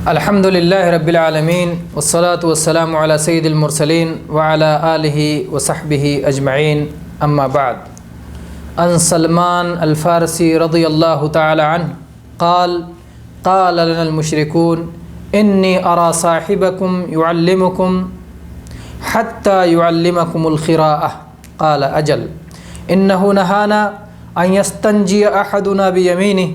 الحمدللہ رب العالمین والصلاة والسلام علی سید المرسلین وعلی آلہ وصحبہ اجمعین، اما بعد۔ ان سلمان الفارسی رضی اللہ تعالی عنہ قال لنا المشرکون انی ارى صاحبکم یعلمکم حتی یعلمکم القراءة قال اجل انہ نہانا ان یستنجی احدنا بیمینہ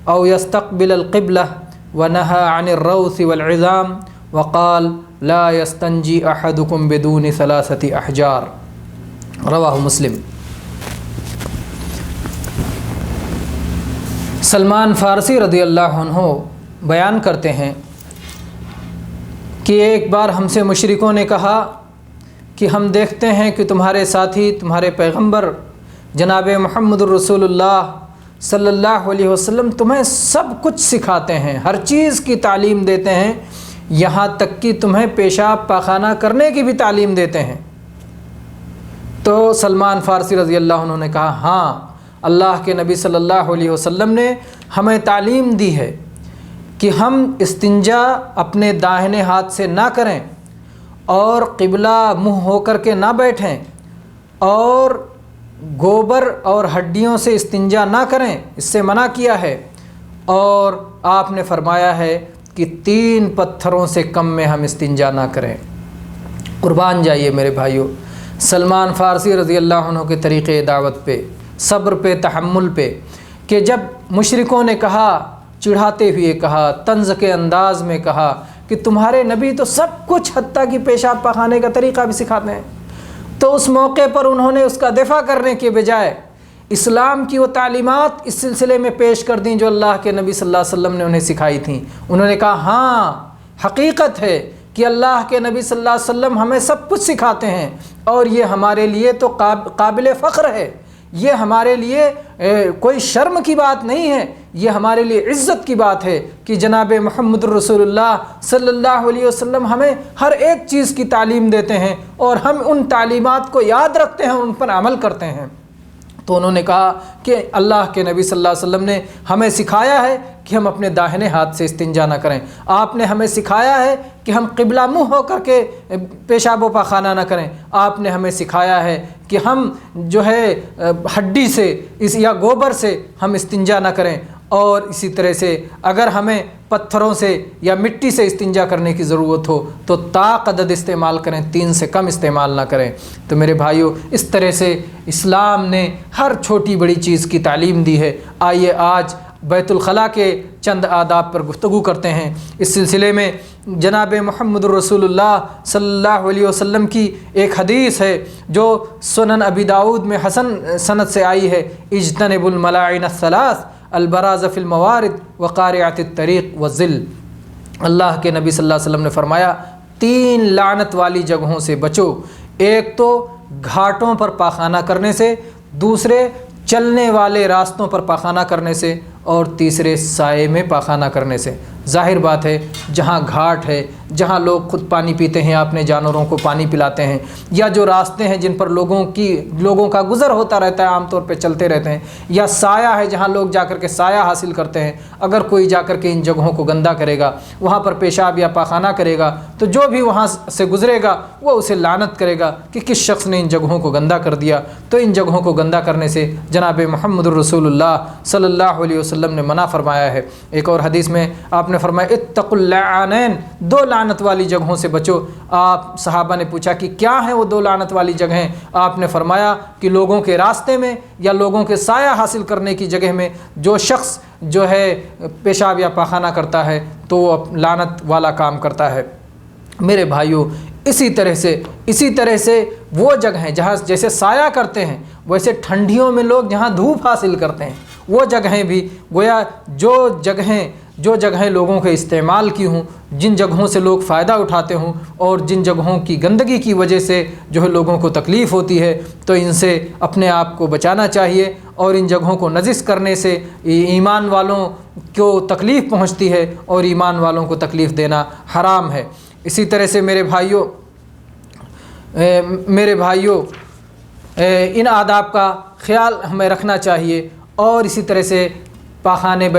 او یستقبل القبلہ ونهى عن الروث والعظام وقال لا يستنجي أحدكم بدون 3 أحجار رواہ مسلم۔ سلمان فارسی رضی اللہ عنہ بیان کرتے ہیں کہ ایک بار ہم سے مشرکوں نے کہا کہ ہم دیکھتے ہیں کہ تمہارے ساتھی تمہارے پیغمبر جناب محمد الرسول اللہ صلی اللہ علیہ وسلم تمہیں سب کچھ سکھاتے ہیں، ہر چیز کی تعلیم دیتے ہیں، یہاں تک کہ تمہیں پیشاب پاخانہ کرنے کی بھی تعلیم دیتے ہیں۔ تو سلمان فارسی رضی اللہ عنہ نے کہا ہاں، اللہ کے نبی صلی اللہ علیہ وسلم نے ہمیں تعلیم دی ہے کہ ہم استنجا اپنے داہنے ہاتھ سے نہ کریں اور قبلہ منہ ہو کر کے نہ بیٹھیں اور گوبر اور ہڈیوں سے استنجا نہ کریں، اس سے منع کیا ہے، اور آپ نے فرمایا ہے کہ 3 پتھروں سے کم میں ہم استنجا نہ کریں۔ قربان جائیے میرے بھائیوں، سلمان فارسی رضی اللہ عنہ کے طریقے دعوت پہ، صبر پہ، تحمل پہ، کہ جب مشرکوں نے کہا، چڑھاتے ہوئے کہا، طنز کے انداز میں کہا کہ تمہارے نبی تو سب کچھ حتیٰ کہ پیشاب پخانے کا طریقہ بھی سکھاتے ہیں، تو اس موقع پر انہوں نے اس کا دفاع کرنے کے بجائے اسلام کی وہ تعلیمات اس سلسلے میں پیش کر دیں جو اللہ کے نبی صلی اللہ علیہ وسلم نے انہیں سکھائی تھیں۔ انہوں نے کہا ہاں، حقیقت ہے کہ اللہ کے نبی صلی اللہ علیہ وسلم ہمیں سب کچھ سکھاتے ہیں، اور یہ ہمارے لیے تو قابل فخر ہے، یہ ہمارے لیے کوئی شرم کی بات نہیں ہے، یہ ہمارے لیے عزت کی بات ہے کہ جناب محمد الرسول اللہ صلی اللہ علیہ وسلم ہمیں ہر ایک چیز کی تعلیم دیتے ہیں اور ہم ان تعلیمات کو یاد رکھتے ہیں، ان پر عمل کرتے ہیں۔ تو انہوں نے کہا کہ اللہ کے نبی صلی اللہ علیہ وسلم نے ہمیں سکھایا ہے کہ ہم اپنے داہنے ہاتھ سے استنجا نہ کریں، آپ نے ہمیں سکھایا ہے کہ ہم قبلہ منہ ہو کر کے پیشاب و پاخانہ نہ کریں، آپ نے ہمیں سکھایا ہے کہ ہم جو ہے ہڈی سے یا گوبر سے ہم استنجا نہ کریں، اور اسی طرح سے اگر ہمیں پتھروں سے یا مٹی سے استنجا کرنے کی ضرورت ہو تو طاقت استعمال کریں، 3 سے کم استعمال نہ کریں۔ تو میرے بھائیوں، اس طرح سے اسلام نے ہر چھوٹی بڑی چیز کی تعلیم دی ہے۔ آئیے آج بیت الخلاء کے چند آداب پر گفتگو کرتے ہیں۔ اس سلسلے میں جناب محمد الرسول اللہ صلی اللہ علیہ وسلم کی ایک حدیث ہے جو سنن ابی داؤد میں حسن سند سے آئی ہے، اجتنبوا الملاعن الثلاث البراز فی الموارد وقارعۃ الطریق والظل۔ اللہ کے نبی صلی اللہ علیہ وسلم نے فرمایا 3 لعنت والی جگہوں سے بچو، ایک تو گھاٹوں پر پاخانہ کرنے سے، دوسرے چلنے والے راستوں پر پاخانہ کرنے سے، اور تیسرے سائے میں پاخانہ کرنے سے۔ ظاہر بات ہے جہاں گھاٹ ہے، جہاں لوگ خود پانی پیتے ہیں، اپنے جانوروں کو پانی پلاتے ہیں، یا جو راستے ہیں جن پر لوگوں کا گزر ہوتا رہتا ہے، عام طور پہ چلتے رہتے ہیں، یا سایہ ہے جہاں لوگ جا کر کے سایہ حاصل کرتے ہیں، اگر کوئی جا کر کے ان جگہوں کو گندہ کرے گا، وہاں پر پیشاب یا پاخانہ کرے گا، تو جو بھی وہاں سے گزرے گا وہ اسے لعنت کرے گا کہ کس شخص نے ان جگہوں کو گندہ کر دیا۔ تو ان جگہوں کو گندہ کرنے سے جناب محمد الرسول اللہ صلی اللہ علیہ وسلم نے منع فرمایا ہے۔ ایک اور حدیث میں آپ نے فرمایا اتقوا اللعانین، 2 لعنت والی جگہوں سے بچو۔ آپ صحابہ نے پوچھا کہ کیا ہیں وہ 2 لعنت والی جگہیں؟ آپ نے فرمایا کہ لوگوں کے راستے میں یا لوگوں کے سایہ حاصل کرنے کی جگہ میں جو شخص جو ہے پیشاب یا پاخانہ کرتا ہے تو وہ لعنت والا کام کرتا ہے۔ میرے بھائیوں، اسی طرح سے وہ جگہیں جہاں جیسے سایہ کرتے ہیں، ویسے ٹھنڈیوں میں لوگ جہاں دھوپ حاصل کرتے ہیں، وہ جگہیں بھی گویا جو جگہیں لوگوں کے استعمال کی ہوں، جن جگہوں سے لوگ فائدہ اٹھاتے ہوں، اور جن جگہوں کی گندگی کی وجہ سے جو ہے لوگوں کو تکلیف ہوتی ہے، تو ان سے اپنے آپ کو بچانا چاہیے، اور ان جگہوں کو نجس کرنے سے ایمان والوں کو تکلیف پہنچتی ہے، اور ایمان والوں کو تکلیف دینا حرام ہے۔ اسی طرح سے میرے بھائیوں، میرے بھائیوں ان آداب کا خیال ہمیں رکھنا چاہیے۔ اور اسی طرح سے پاخانے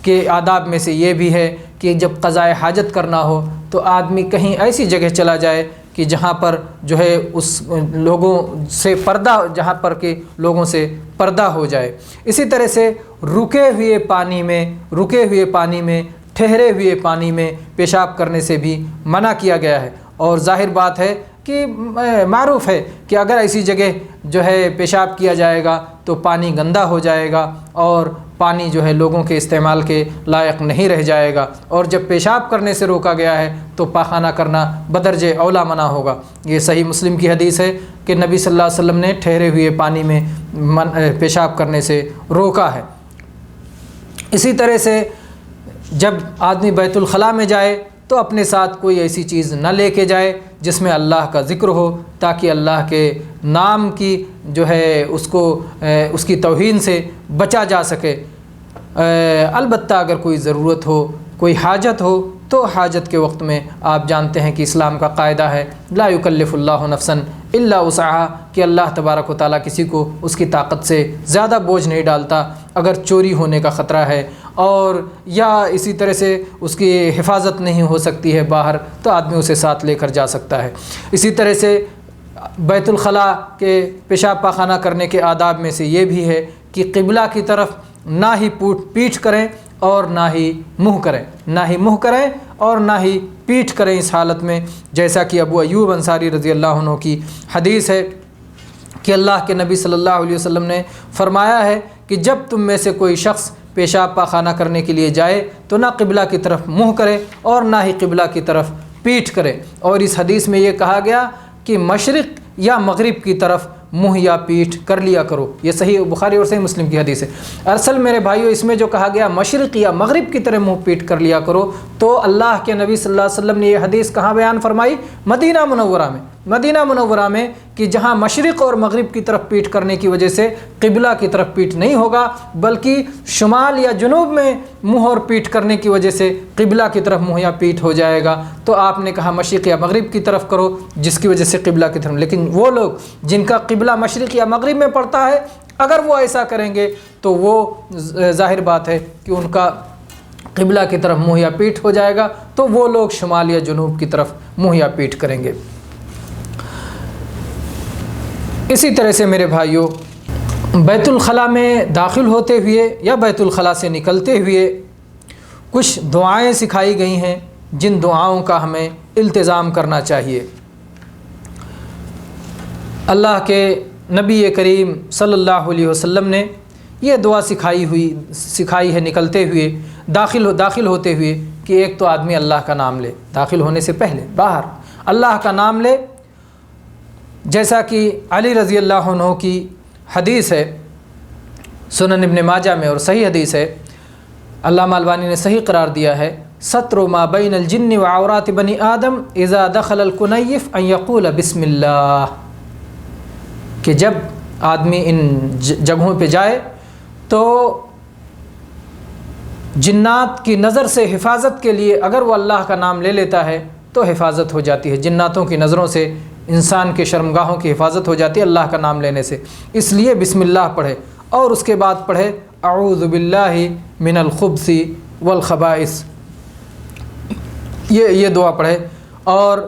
کے آداب میں سے یہ بھی ہے کہ جب قضاء حاجت کرنا ہو تو آدمی کہیں ایسی جگہ چلا جائے کہ جہاں پر جو ہے اس لوگوں سے پردہ، جہاں پر کہ لوگوں سے پردہ ہو جائے۔ اسی طرح سے رکے ہوئے پانی میں ٹھہرے ہوئے پانی میں پیشاب کرنے سے بھی منع کیا گیا ہے۔ اور ظاہر بات ہے کہ معروف ہے کہ اگر ایسی جگہ جو ہے پیشاب کیا جائے گا تو پانی گندا ہو جائے گا اور پانی جو ہے لوگوں کے استعمال کے لائق نہیں رہ جائے گا، اور جب پیشاب کرنے سے روکا گیا ہے تو پاخانہ کرنا بدرجہ اولا منع ہوگا۔ یہ صحیح مسلم کی حدیث ہے کہ نبی صلی اللہ علیہ وسلم نے ٹھہرے ہوئے پانی میں پیشاب کرنے سے روکا ہے۔ اسی طرح سے جب آدمی بیت الخلاء میں جائے تو اپنے ساتھ کوئی ایسی چیز نہ لے کے جائے جس میں اللہ کا ذکر ہو، تاکہ اللہ کے نام کی جو ہے اس کی توہین سے بچا جا سکے۔ البتہ اگر کوئی ضرورت ہو، کوئی حاجت ہو تو حاجت کے وقت میں آپ جانتے ہیں کہ اسلام کا قاعدہ ہے لا یکلف اللہ نفسا الا وسعہا، کہ اللہ تبارک و تعالیٰ کسی کو اس کی طاقت سے زیادہ بوجھ نہیں ڈالتا۔ اگر چوری ہونے کا خطرہ ہے اور یا اسی طرح سے اس کی حفاظت نہیں ہو سکتی ہے باہر، تو آدمی اسے ساتھ لے کر جا سکتا ہے۔ اسی طرح سے بیت الخلاء کے پیشاب پاخانہ کرنے کے آداب میں سے یہ بھی ہے کہ قبلہ کی طرف نہ ہی پیٹھ کریں اور نہ ہی منہ کریں اور نہ ہی پیٹھ کریں اس حالت میں، جیسا کہ ابو ایوب انصاری رضی اللہ عنہ کی حدیث ہے کہ اللہ کے نبی صلی اللہ علیہ وسلم نے فرمایا ہے کہ جب تم میں سے کوئی شخص پیشاب پاخانہ کرنے کے لیے جائے تو نہ قبلہ کی طرف منہ کرے اور نہ ہی قبلہ کی طرف پیٹھ کرے۔ اور اس حدیث میں یہ کہا گیا کہ مشرق یا مغرب کی طرف منہ یا پیٹھ کر لیا کرو۔ یہ صحیح بخاری اور صحیح مسلم کی حدیث ہے۔ اصل میرے بھائیوں اس میں جو کہا گیا مشرق یا مغرب کی طرف منہ پیٹھ کر لیا کرو، تو اللہ کے نبی صلی اللہ علیہ وسلم نے یہ حدیث کہاں بیان فرمائی؟ مدینہ منورہ میں، کہ جہاں مشرق اور مغرب کی طرف پیٹھ کرنے کی وجہ سے قبلہ کی طرف پیٹھ نہیں ہوگا، بلکہ شمال یا جنوب میں منہ اور پیٹھ کرنے کی وجہ سے قبلہ کی طرف منہ یا پیٹھ ہو جائے گا۔ تو آپ نے کہا مشرق یا مغرب کی طرف کرو، جس کی وجہ سے قبلہ کی طرف۔ لیکن وہ لوگ جن کا قبلہ مشرق یا مغرب میں پڑتا ہے، اگر وہ ایسا کریں گے تو وہ ظاہر بات ہے کہ ان کا قبلہ کی طرف منہ یا پیٹھ ہو جائے گا، تو وہ لوگ شمال یا جنوب کی طرف منہ یا پیٹھ کریں گے۔ اسی طرح سے میرے بھائیوں بیت الخلاء میں داخل ہوتے ہوئے یا بیت الخلاء سے نکلتے ہوئے کچھ دعائیں سکھائی گئی ہیں جن دعاؤں کا ہمیں التزام کرنا چاہیے۔ اللہ کے نبی کریم صلی اللہ علیہ وسلم نے یہ دعا سکھائی ہے نکلتے ہوئے، داخل ہوتے ہوئے، کہ ایک تو آدمی اللہ کا نام لے، داخل ہونے سے پہلے باہر اللہ کا نام لے، جیسا کہ علی رضی اللہ عنہ کی حدیث ہے سنن ابن ماجہ میں اور صحیح حدیث ہے، علامہ البانی نے صحیح قرار دیا ہے، ستر ما بین الجن وعورات بنی آدم اذا دخل الکنیف ان یقول بسم اللہ، کہ جب آدمی ان جگہوں پہ جائے تو جنات کی نظر سے حفاظت کے لیے اگر وہ اللہ کا نام لے لیتا ہے تو حفاظت ہو جاتی ہے، جناتوں کی نظروں سے انسان کے شرمگاہوں کی حفاظت ہو جاتی ہے اللہ کا نام لینے سے، اس لیے بسم اللہ پڑھے، اور اس کے بعد پڑھے اعوذ باللہ من الخبث والخبائث، یہ دعا پڑھے۔ اور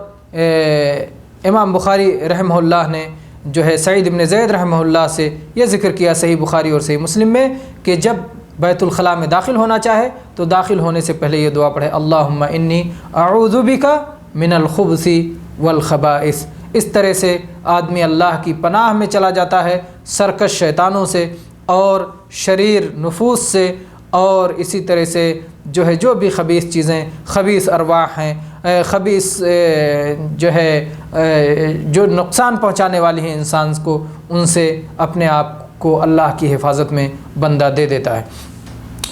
امام بخاری رحمہ اللہ نے جو ہے سعید بن زید رحمہ اللہ سے یہ ذکر کیا صحیح بخاری اور صحیح مسلم میں، کہ جب بیت الخلاء میں داخل ہونا چاہے تو داخل ہونے سے پہلے یہ دعا پڑھے اللہم انی اعوذ بک من الخبث والخبائث۔ اس طرح سے آدمی اللہ کی پناہ میں چلا جاتا ہے سرکش شیطانوں سے اور شریر نفوس سے، اور اسی طرح سے جو بھی خبیث چیزیں، خبیث ارواح ہیں، خبیث جو نقصان پہنچانے والی ہیں انسان کو، ان سے اپنے آپ کو اللہ کی حفاظت میں بندہ دے دیتا ہے۔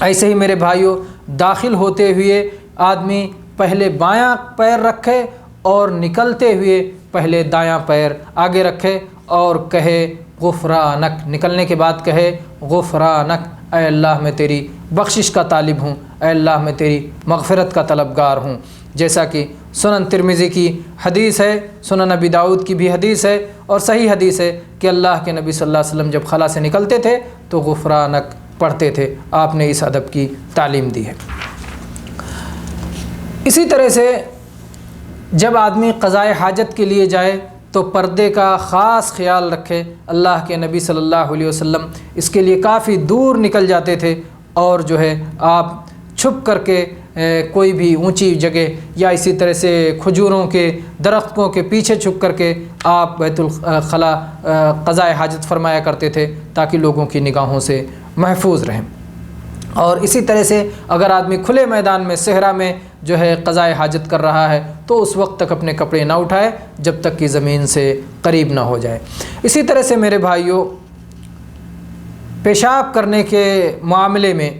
ایسے ہی میرے بھائیوں داخل ہوتے ہوئے آدمی پہلے بایاں پیر رکھے اور نکلتے ہوئے پہلے دایاں پیر آگے رکھے اور کہے غفرانک، نکلنے کے بعد کہے غفرانک، اے اللہ میں تیری بخشش کا طالب ہوں، اے اللہ میں تیری مغفرت کا طلبگار ہوں۔ جیسا کہ سنن ترمذی کی حدیث ہے، سنن ابی داؤد کی بھی حدیث ہے اور صحیح حدیث ہے کہ اللہ کے نبی صلی اللہ علیہ وسلم جب خلا سے نکلتے تھے تو غفرانک پڑھتے تھے۔ آپ نے اس ادب کی تعلیم دی ہے۔ اسی طرح سے جب آدمی قضائے حاجت کے لیے جائے تو پردے کا خاص خیال رکھے۔ اللہ کے نبی صلی اللہ علیہ وسلم اس کے لیے کافی دور نکل جاتے تھے اور جو ہے آپ چھپ کر کے کوئی بھی اونچی جگہ یا اسی طرح سے کھجوروں کے درختوں کے پیچھے چھپ کر کے آپ بیت الخلا قضائے حاجت فرمایا کرتے تھے تاکہ لوگوں کی نگاہوں سے محفوظ رہیں۔ اور اسی طرح سے اگر آدمی کھلے میدان میں صحرا میں جو ہے قضائے حاجت کر رہا ہے تو اس وقت تک اپنے کپڑے نہ اٹھائے جب تک کہ زمین سے قریب نہ ہو جائے۔ اسی طرح سے میرے بھائیوں، پیشاب کرنے کے معاملے میں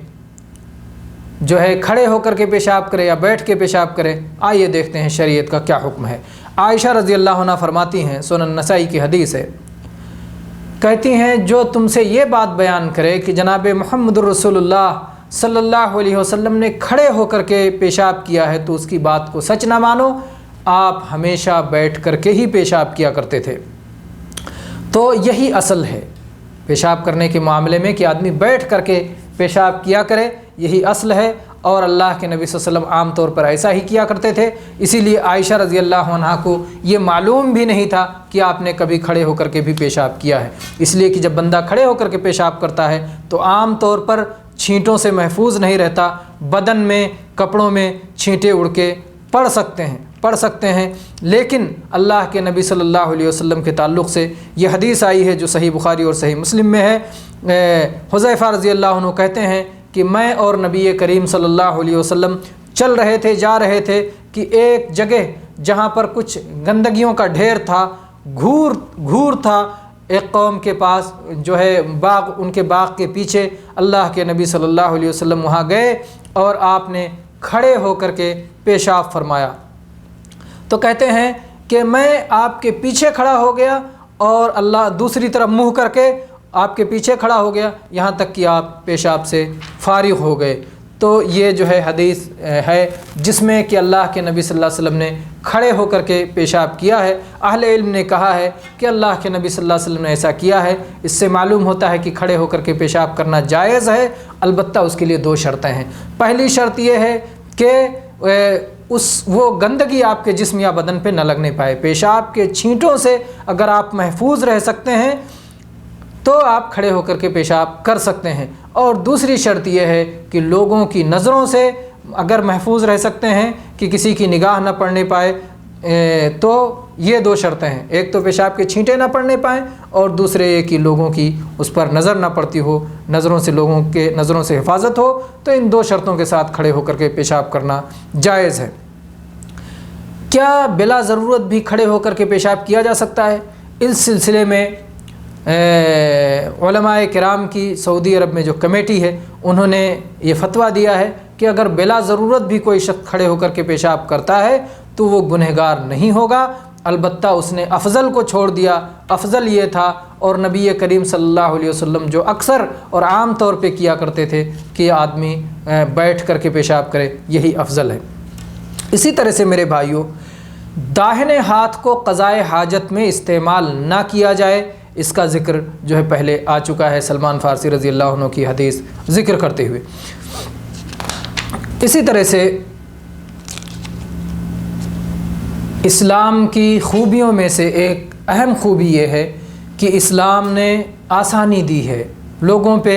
جو ہے کھڑے ہو کر کے پیشاب کرے یا بیٹھ کے پیشاب کرے، آئیے دیکھتے ہیں شریعت کا کیا حکم ہے۔ عائشہ رضی اللہ عنہ فرماتی ہیں، سنن نسائی کی حدیث ہے، کہتی ہیں جو تم سے یہ بات بیان کرے کہ جناب محمد الرسول اللہ صلی اللہ علیہ وسلم نے کھڑے ہو کر کے پیشاب کیا ہے تو اس کی بات کو سچ نہ مانو، آپ ہمیشہ بیٹھ کر کے ہی پیشاب کیا کرتے تھے۔ تو یہی اصل ہے پیشاب کرنے کے معاملے میں کہ آدمی بیٹھ کر کے پیشاب کیا کرے، یہی اصل ہے۔ اور اللہ کے نبی صلی اللہ علیہ وسلم عام طور پر ایسا ہی کیا کرتے تھے، اسی لیے عائشہ رضی اللہ عنہا کو یہ معلوم بھی نہیں تھا کہ آپ نے کبھی کھڑے ہو کر کے بھی پیشاب کیا ہے، اس لیے کہ جب بندہ کھڑے ہو کر کے پیشاب کرتا ہے تو عام طور پر چھینٹوں سے محفوظ نہیں رہتا، بدن میں کپڑوں میں چھینٹے اڑ کے پڑ سکتے ہیں۔ لیکن اللہ کے نبی صلی اللہ علیہ وسلم کے تعلق سے یہ حدیث آئی ہے جو صحیح بخاری اور صحیح مسلم میں ہے۔ حذیفہ رضی اللہ عنہ کہتے ہیں کہ میں اور نبی کریم صلی اللہ علیہ وسلم چل رہے تھے، جا رہے تھے کہ ایک جگہ جہاں پر کچھ گندگیوں کا ڈھیر تھا، گھور تھا، ایک قوم کے پاس جو ہے باغ، ان کے باغ کے پیچھے اللہ کے نبی صلی اللہ علیہ وسلم وہاں گئے اور آپ نے کھڑے ہو کر کے پیشاب فرمایا۔ تو کہتے ہیں کہ میں آپ کے پیچھے کھڑا ہو گیا اور اللہ دوسری طرف منہ کر کے آپ کے پیچھے کھڑا ہو گیا یہاں تک کہ آپ پیشاب سے فارغ ہو گئے۔ تو یہ جو ہے حدیث ہے جس میں کہ اللہ کے نبی صلی اللہ علیہ وسلم نے کھڑے ہو کر کے پیشاب کیا ہے۔ اہل علم نے کہا ہے کہ اللہ کے نبی صلی اللہ علیہ وسلم نے ایسا کیا ہے، اس سے معلوم ہوتا ہے کہ کھڑے ہو کر کے پیشاب کرنا جائز ہے، البتہ اس کے لیے دو شرطیں ہیں۔ پہلی شرط یہ ہے کہ وہ گندگی آپ کے جسم یا بدن پہ نہ لگنے پائے۔ پیشاب کے چھینٹوں سے اگر آپ محفوظ رہ سکتے ہیں تو آپ کھڑے ہو کر کے پیشاب کر سکتے ہیں۔ اور دوسری شرط یہ ہے کہ لوگوں کی نظروں سے اگر محفوظ رہ سکتے ہیں کہ کسی کی نگاہ نہ پڑنے پائے، تو یہ دو شرطیں ہیں، ایک تو پیشاب کے چھینٹے نہ پڑنے پائیں اور دوسرے یہ کہ لوگوں کی اس پر نظر نہ پڑتی ہو، نظروں سے لوگوں کے نظروں سے حفاظت ہو۔ تو ان دو شرطوں کے ساتھ کھڑے ہو کر کے پیشاب کرنا جائز ہے۔ کیا بلا ضرورت بھی کھڑے ہو کر کے پیشاب کیا جا سکتا ہے؟ اس سلسلے میں علماء کرام کی سعودی عرب میں جو کمیٹی ہے انہوں نے یہ فتویٰ دیا ہے کہ اگر بلا ضرورت بھی کوئی شخص کھڑے ہو کر کے پیشاب کرتا ہے تو وہ گنہگار نہیں ہوگا، البتہ اس نے افضل کو چھوڑ دیا۔ افضل یہ تھا، اور نبی کریم صلی اللہ علیہ وسلم جو اکثر اور عام طور پہ کیا کرتے تھے کہ آدمی بیٹھ کر کے پیشاب کرے، یہی افضل ہے۔ اسی طرح سے میرے بھائیوں، داہنے ہاتھ کو قضائے حاجت میں استعمال نہ کیا جائے، اس کا ذکر جو ہے پہلے آ چکا ہے سلمان فارسی رضی اللہ عنہ کی حدیث ذکر کرتے ہوئے۔ اسی طرح سے اسلام کی خوبیوں میں سے ایک اہم خوبی یہ ہے کہ اسلام نے آسانی دی ہے، لوگوں پہ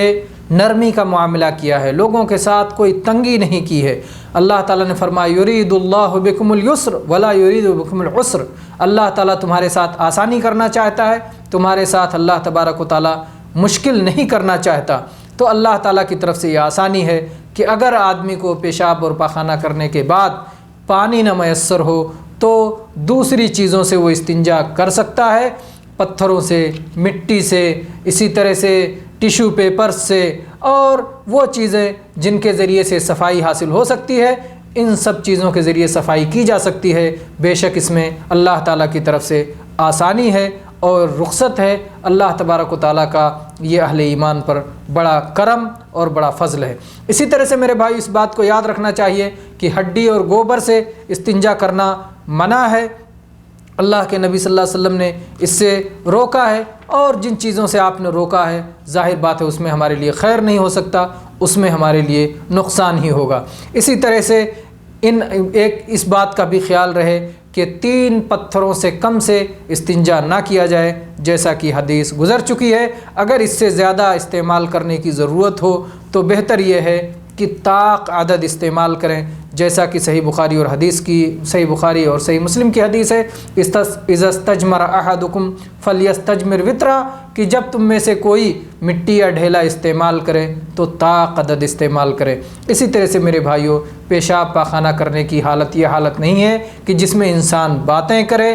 نرمی کا معاملہ کیا ہے، لوگوں کے ساتھ کوئی تنگی نہیں کی ہے۔ اللہ تعالیٰ نے فرمایا یرید اللہ بکم الیسر ولا یرید بکم العسر، اللہ تعالیٰ تمہارے ساتھ آسانی کرنا چاہتا ہے، تمہارے ساتھ اللہ تبارک و تعالیٰ مشکل نہیں کرنا چاہتا۔ تو اللہ تعالیٰ کی طرف سے یہ آسانی ہے کہ اگر آدمی کو پیشاب اور پاخانہ کرنے کے بعد پانی نہ میسر ہو تو دوسری چیزوں سے وہ استنجا کر سکتا ہے، پتھروں سے، مٹی سے، اسی طرح سے ٹیشو پیپر سے، اور وہ چیزیں جن کے ذریعے سے صفائی حاصل ہو سکتی ہے، ان سب چیزوں کے ذریعے صفائی کی جا سکتی ہے۔ بے شک اس میں اللہ تعالیٰ کی طرف سے آسانی ہے اور رخصت ہے، اللہ تبارک و تعالیٰ کا یہ اہل ایمان پر بڑا کرم اور بڑا فضل ہے۔ اسی طرح سے میرے بھائی اس بات کو یاد رکھنا چاہیے کہ ہڈی اور گوبر سے استنجا کرنا منع ہے، اللہ کے نبی صلی اللہ علیہ وسلم نے اس سے روکا ہے، اور جن چیزوں سے آپ نے روکا ہے ظاہر بات ہے اس میں ہمارے لیے خیر نہیں ہو سکتا، اس میں ہمارے لیے نقصان ہی ہوگا۔ اسی طرح سے اس بات کا بھی خیال رہے کہ 3 پتھروں سے کم سے استنجا نہ کیا جائے، جیسا کہ حدیث گزر چکی ہے۔ اگر اس سے زیادہ استعمال کرنے کی ضرورت ہو تو بہتر یہ ہے کہ طاق عدد استعمال کریں، جیسا کہ صحیح بخاری اور صحیح مسلم کی حدیث ہے، اذا استجمر احدکم فلیستجمر وطرا، کہ جب تم میں سے کوئی مٹی یا ڈھیلا استعمال کرے تو طاق عدد استعمال کرے۔ اسی طرح سے میرے بھائیوں، پیشاب پاخانہ کرنے کی حالت یہ حالت نہیں ہے کہ جس میں انسان باتیں کرے۔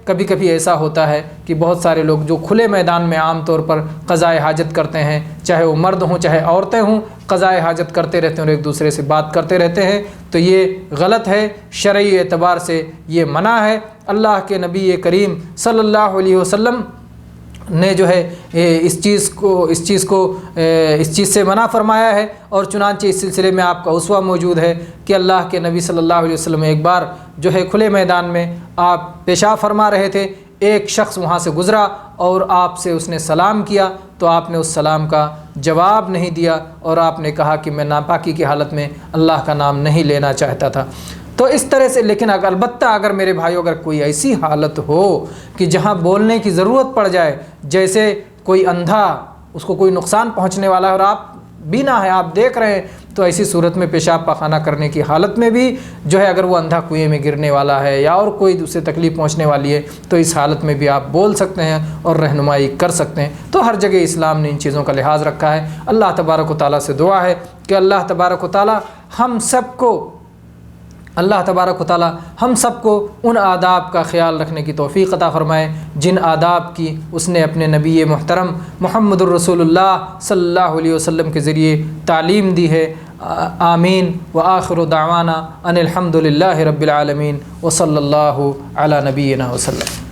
کبھی کبھی ایسا ہوتا ہے کہ بہت سارے لوگ جو کھلے میدان میں عام طور پر قضائے حاجت کرتے ہیں، چاہے وہ مرد ہوں چاہے عورتیں ہوں، قضائے حاجت کرتے رہتے ہیں اور ایک دوسرے سے بات کرتے رہتے ہیں، تو یہ غلط ہے، شرعی اعتبار سے یہ منع ہے۔ اللہ کے نبی کریم صلی اللہ علیہ وسلم نے جو ہے اس چیز سے منع فرمایا ہے، اور چنانچہ اس سلسلے میں آپ کا اسوہ موجود ہے کہ اللہ کے نبی صلی اللہ علیہ وسلم ایک بار جو ہے کھلے میدان میں آپ پیشاب فرما رہے تھے، ایک شخص وہاں سے گزرا اور آپ سے اس نے سلام کیا، تو آپ نے اس سلام کا جواب نہیں دیا اور آپ نے کہا کہ میں ناپاکی کی حالت میں اللہ کا نام نہیں لینا چاہتا تھا۔ تو اس طرح سے، لیکن البتہ اگر میرے بھائیوں اگر کوئی ایسی حالت ہو کہ جہاں بولنے کی ضرورت پڑ جائے، جیسے کوئی اندھا، اس کو کوئی نقصان پہنچنے والا ہے اور آپ بینا ہے، آپ دیکھ رہے ہیں، تو ایسی صورت میں پیشاب پاخانہ کرنے کی حالت میں بھی جو ہے اگر وہ اندھا کنویں میں گرنے والا ہے یا اور کوئی دوسرے تکلیف پہنچنے والی ہے تو اس حالت میں بھی آپ بول سکتے ہیں اور رہنمائی کر سکتے ہیں۔ تو ہر جگہ اسلام نے ان چیزوں کا لحاظ رکھا ہے۔ اللہ تبارک و تعالیٰ سے دعا ہے کہ اللہ تبارک و تعالیٰ ہم سب کو ان آداب کا خیال رکھنے کی توفیق عطا فرمائے جن آداب کی اس نے اپنے نبی محترم محمد الرسول اللہ صلی اللہ علیہ وسلم کے ذریعے تعلیم دی ہے۔ آمین وآخر دعوانا ان الحمد للہ رب العالمین وصلی اللہ علی نبینا وسلم۔